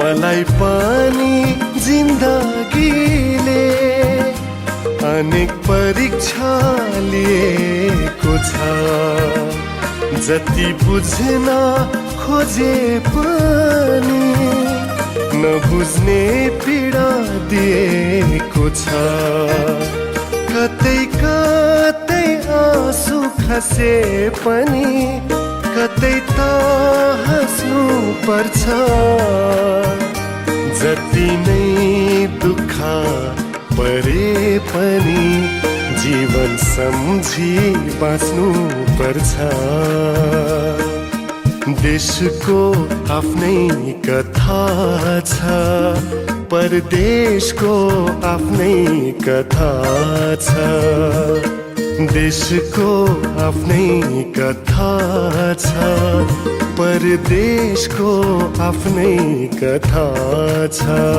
मलाई पनि जिन्दगीले अनेक परीक्षा लिएको छ। जति बुझ्न खोजे पनि नबुझ्ने पीडा दिएको छ। कतै कतै आँसु खसे पनि कतै त हाँस्नु पर्छ। जति नै दुःख परे पनि जीवन सम्झी बाँच्नु पर्छ। देशको आफ्नै कथा छ, परदेशको आफ्नै कथा छ। देशको आफ्नै कथा छ, परदेशको आफ्नै कथा छ।